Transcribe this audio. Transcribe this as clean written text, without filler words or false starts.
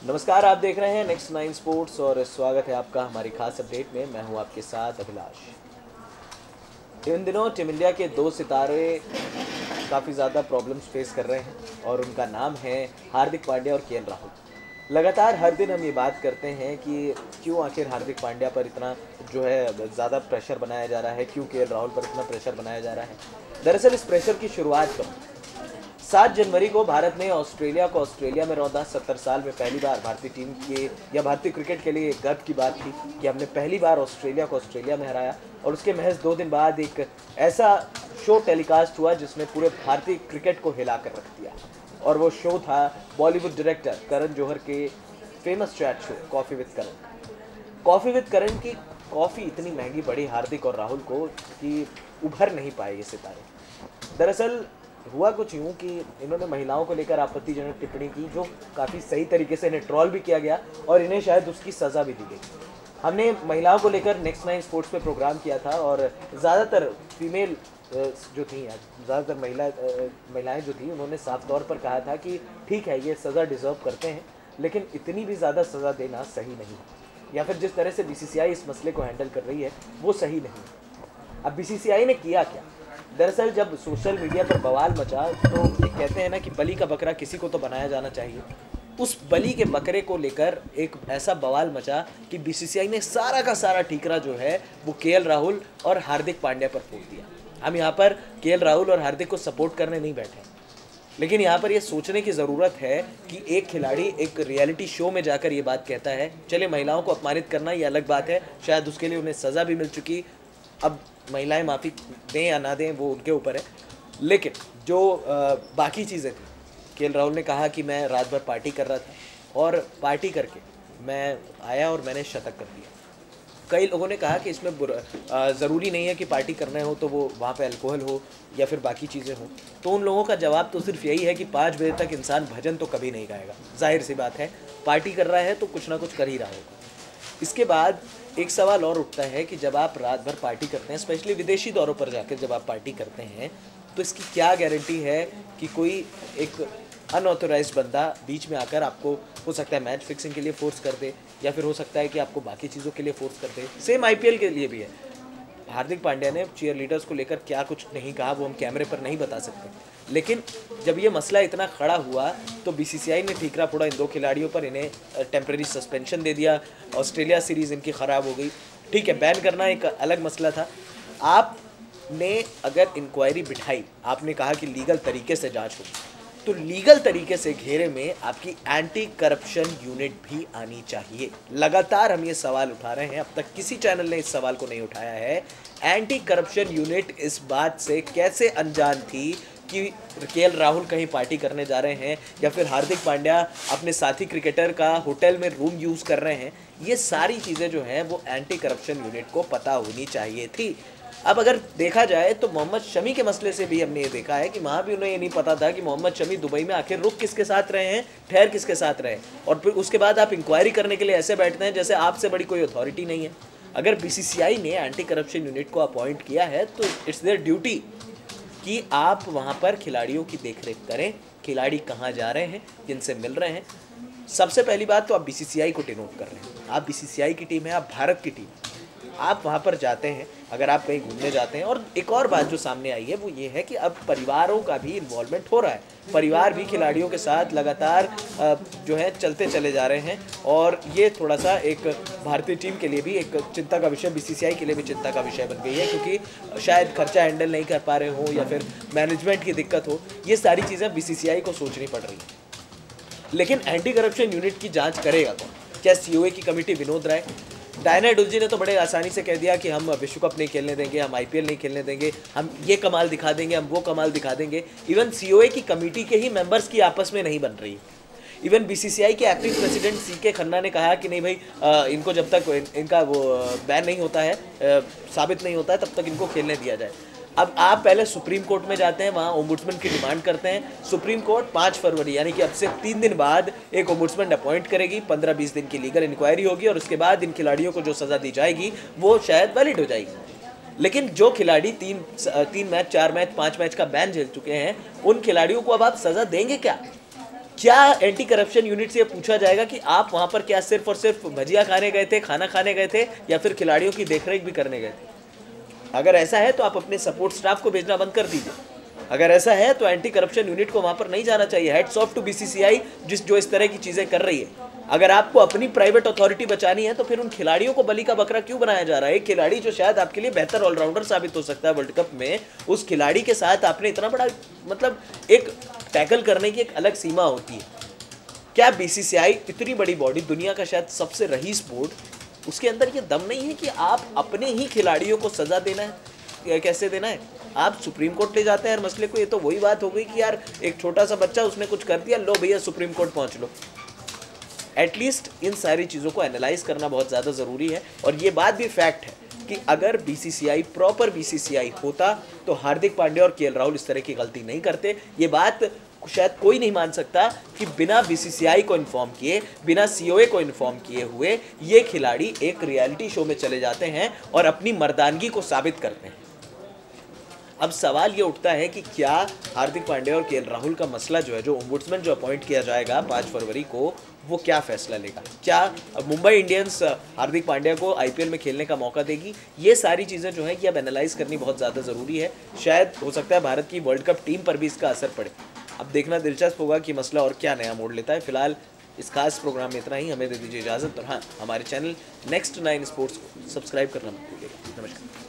नमस्कार, आप देख रहे हैं नेक्स्ट 9 स्पोर्ट्स और स्वागत है आपका हमारी खास अपडेट में। मैं हूं आपके साथ अभिलाष। इन दिनों टीम इंडिया के दो सितारे काफ़ी ज़्यादा प्रॉब्लम्स फेस कर रहे हैं और उनका नाम है हार्दिक पांड्या और केएल राहुल। लगातार हर दिन हम ये बात करते हैं कि क्यों आखिर हार्दिक पांड्या पर इतना जो है ज़्यादा प्रेशर बनाया जा रहा है, क्यों केएल राहुल पर इतना प्रेशर बनाया जा रहा है। दरअसल इस प्रेशर की शुरुआत कब 7 जनवरी को भारत ने ऑस्ट्रेलिया में रौंदा। 70 साल में पहली बार भारतीय टीम के या भारतीय क्रिकेट के लिए एक गर्व की बात थी कि हमने पहली बार ऑस्ट्रेलिया में हराया। और उसके महज 2 दिन बाद एक ऐसा शो टेलीकास्ट हुआ जिसने पूरे भारतीय क्रिकेट को हिला कर रख दिया, और वो शो था बॉलीवुड डायरेक्टर करण जौहर के famous chat show coffee with Karan. Coffee with Karan की कॉफ़ी इतनी महंगी पड़ी हार्दिक और राहुल को कि उभर नहीं पाए ये सितारे। दरअसल हुआ कुछ यूँ कि इन्होंने महिलाओं को लेकर आपत्तिजनक टिप्पणी की, जो काफ़ी सही तरीके से इन्हें ट्रोल भी किया गया और इन्हें शायद उसकी सज़ा भी दी गई। हमने महिलाओं को लेकर नेक्स्ट 9 स्पोर्ट्स पे प्रोग्राम किया था और ज़्यादातर फीमेल जो थी, ज़्यादातर महिलाएं जो थी, उन्होंने साफ तौर पर कहा था कि ठीक है, ये सज़ा डिज़र्व करते हैं, लेकिन इतनी भी ज़्यादा सज़ा देना सही नहीं है, या फिर जिस तरह से बीसीसीआई इस मसले को हैंडल कर रही है वो सही नहीं है। अब बीसीसीआई ने किया क्या? दरअसल जब सोशल मीडिया पर बवाल मचा तो ये कहते हैं ना कि बलि का बकरा किसी को तो बनाया जाना चाहिए। उस बलि के बकरे को लेकर एक ऐसा बवाल मचा कि बीसीसीआई ने सारा का सारा ठीकरा जो है वो केएल राहुल और हार्दिक पांड्या पर फोड़ दिया। हम यहाँ पर केएल राहुल और हार्दिक को सपोर्ट करने नहीं बैठे, लेकिन यहाँ पर ये सोचने की ज़रूरत है कि एक खिलाड़ी एक रियलिटी शो में जाकर ये बात कहता है। चले, महिलाओं को अपमानित करना ये अलग बात है, शायद उसके लिए उन्हें सज़ा भी मिल चुकी। अब महिलाएं माफ़ी दें या ना दें वो उनके ऊपर है, लेकिन जो बाकी चीज़ें थी, केएल राहुल ने कहा कि मैं रात भर पार्टी कर रहा था और पार्टी करके मैं आया और मैंने शतक कर दिया। कई लोगों ने कहा कि इसमें ज़रूरी नहीं है कि पार्टी करना हो तो वो वहाँ पे अल्कोहल हो या फिर बाकी चीज़ें हों। तो उन लोगों का जवाब तो सिर्फ यही है कि 5 बजे तक इंसान भजन तो कभी नहीं गाएगा। जाहिर सी बात है, पार्टी कर रहा है तो कुछ ना कुछ कर ही रहा होगा। इसके बाद एक सवाल और उठता है कि जब आप रात भर पार्टी करते हैं, स्पेशली विदेशी दौरों पर जाकर जब आप पार्टी करते हैं, तो इसकी क्या गारंटी है कि कोई एक अनऑथोराइज्ड बंदा बीच में आकर आपको, हो सकता है मैच फिक्सिंग के लिए फोर्स कर दे, या फिर हो सकता है कि आपको बाकी चीज़ों के लिए फोर्स कर दे। सेम आईपीएल के लिए भी है। हार्दिक पांड्या ने चीयर लीडर्स को लेकर क्या कुछ नहीं कहा वो हम कैमरे पर नहीं बता सकते, लेकिन जब ये मसला इतना खड़ा हुआ तो बीसीसीआई ने ठीकरा फोड़ा इन 2 खिलाड़ियों पर। इन्हें टेम्प्रेरी सस्पेंशन दे दिया। ऑस्ट्रेलिया सीरीज़ इनकी ख़राब हो गई। ठीक है, बैन करना एक अलग मसला था। आपने अगर इंक्वायरी बिठाई, आपने कहा कि लीगल तरीके से जाँच होगी, तो लीगल तरीके से घेरे में आपकी एंटी करप्शन यूनिट भी आनी चाहिए। लगातार हम ये सवाल उठा रहे हैं, अब तक किसी चैनल ने इस सवाल को नहीं उठाया है। एंटी करप्शन यूनिट इस बात से कैसे अनजान थी कि केएल राहुल कहीं पार्टी करने जा रहे हैं या फिर हार्दिक पांड्या अपने साथी क्रिकेटर का होटल में रूम यूज़ कर रहे हैं? ये सारी चीज़ें जो हैं वो एंटी करप्शन यूनिट को पता होनी चाहिए थी। अब अगर देखा जाए तो मोहम्मद शमी के मसले से भी हमने ये देखा है कि वहाँ भी उन्हें ये नहीं पता था कि मोहम्मद शमी दुबई में आखिर रुक किसके साथ रहे हैं, ठहर किसके साथ रहे, और फिर उसके बाद आप इंक्वायरी करने के लिए ऐसे बैठते हैं जैसे आपसे बड़ी कोई अथॉरिटी नहीं है। अगर बीसीसीआई ने एंटी करप्शन यूनिट को अपॉइंट किया है तो इट्स देयर ड्यूटी कि आप वहाँ पर खिलाड़ियों की देखरेख करें, खिलाड़ी कहाँ जा रहे हैं, किनसे मिल रहे हैं। सबसे पहली बात तो आप बीसीसीआई को डिनोट कर रहे हैं। आप बीसीसीआई की टीम है, आप भारत की टीम, आप वहाँ पर जाते हैं, अगर आप कहीं घूमने जाते हैं। और एक और बात जो सामने आई है वो ये है कि अब परिवारों का भी इन्वॉल्वमेंट हो रहा है। परिवार भी खिलाड़ियों के साथ लगातार जो है चलते चले जा रहे हैं, और ये थोड़ा सा एक भारतीय टीम के लिए भी एक चिंता का विषय, बीसीसीआई के लिए भी चिंता का विषय बन गई है, क्योंकि शायद खर्चा हैंडल नहीं कर पा रहे हो या फिर मैनेजमेंट की दिक्कत हो। ये सारी चीज़ें बीसीसीआई को सोचनी पड़ रही हैं। लेकिन एंटी करप्शन यूनिट की जाँच करेगा कौन? क्या सीओए की कमेटी विनोद राय? डायना डुलजी ने तो बड़े आसानी से कह दिया कि हम विश्व कप नहीं खेलने देंगे, हम आईपीएल नहीं खेलने देंगे, हम ये कमाल दिखा देंगे, हम वो कमाल दिखा देंगे। इवन सीओए की कमेटी के ही मेंबर्स की आपस में नहीं बन रही। इवन बीसीसीआई के एक्टिंग प्रेसिडेंट सीके खन्ना ने कहा कि नहीं भाई, इनको जब तक इनका वो बैन नहीं होता है, साबित नहीं होता है, तब तक इनको खेलने दिया जाए। अब आप पहले सुप्रीम कोर्ट में जाते हैं, वहाँ ओम्बुड्समैन की डिमांड करते हैं। सुप्रीम कोर्ट 5 फरवरी यानी कि अब से 3 दिन बाद एक ओम्बुड्समैन अपॉइंट करेगी, 15-20 दिन की लीगल इंक्वायरी होगी, और उसके बाद इन खिलाड़ियों को जो सज़ा दी जाएगी वो शायद वैलिड हो जाएगी। लेकिन जो खिलाड़ी 3 मैच, 4 मैच, 5 मैच का बैन झेल चुके हैं, उन खिलाड़ियों को अब आप सज़ा देंगे क्या? क्या एंटी करप्शन यूनिट से पूछा जाएगा कि आप वहां पर क्या सिर्फ और सिर्फ भजिया खाने गए थे, खाना खाने गए थे, या फिर खिलाड़ियों की देखरेख भी करने गए थे? अगर ऐसा है तो आप अपने सपोर्ट स्टाफ को भेजना बंद कर दीजिए। अगर ऐसा है तो एंटी करप्शन यूनिट को वहां पर नहीं जाना चाहिए। हेड्स ऑफ टू बीसीसीआई जो इस तरह की चीजें कर रही है। अगर आपको अपनी प्राइवेट अथॉरिटी बचानी है तो फिर उन खिलाड़ियों को बलि का बकरा क्यों बनाया जा रहा है? एक खिलाड़ी जो शायद आपके लिए बेहतर ऑलराउंडर साबित हो सकता है वर्ल्ड कप में, उस खिलाड़ी के साथ आपने इतना बड़ा, मतलब एक टैकल करने की एक अलग सीमा होती है। क्या बीसीसीआई इतनी बड़ी बॉडी, दुनिया का शायद सबसे रईस बोर्ड, उसके अंदर ये दम नहीं है कि आप अपने ही खिलाड़ियों को सजा देना है? कैसे देना है? आप सुप्रीम कोर्ट ले जाते हैं हर मसले को। ये तो वही बात हो गई कि यार एक छोटा सा बच्चा, उसने कुछ कर दिया, लो भैया सुप्रीम कोर्ट पहुंच लो। एटलीस्ट इन सारी चीज़ों को एनालाइज करना बहुत ज़्यादा ज़रूरी है। और ये बात भी फैक्ट है कि अगर बीसीसीआई प्रॉपर बीसीसीआई होता तो हार्दिक पांड्या और केएल राहुल इस तरह की गलती नहीं करते। ये बात शायद कोई नहीं मान सकता कि बिना बीसीसीआई को इन्फॉर्म किए, बिना सीओए को इन्फॉर्म किए हुए ये खिलाड़ी एक रियलिटी शो में चले जाते हैं और अपनी मर्दानगी को साबित करते हैं। अब सवाल ये उठता है कि क्या हार्दिक पांड्या और केएल राहुल का मसला जो है, जो ओम्बुड्समैन जो अपॉइंट किया जाएगा 5 फरवरी को, वो क्या फैसला लेगा? क्या मुंबई इंडियंस हार्दिक पांड्या को आईपीएल में खेलने का मौका देगी? ये सारी चीज़ें जो हैं कि अब एनालाइज करनी बहुत ज़्यादा ज़रूरी है। शायद हो सकता है भारत की वर्ल्ड कप टीम पर भी इसका असर पड़े। अब देखना दिलचस्प होगा कि मसला और क्या नया मोड़ लेता है। फिलहाल इस खास प्रोग्राम में इतना ही। हमें दे दीजिए इजाज़त। और हाँ, हमारे चैनल नेक्स्ट 9 स्पोर्ट्स को सब्सक्राइब करना मत भूलिएगा। नमस्कार।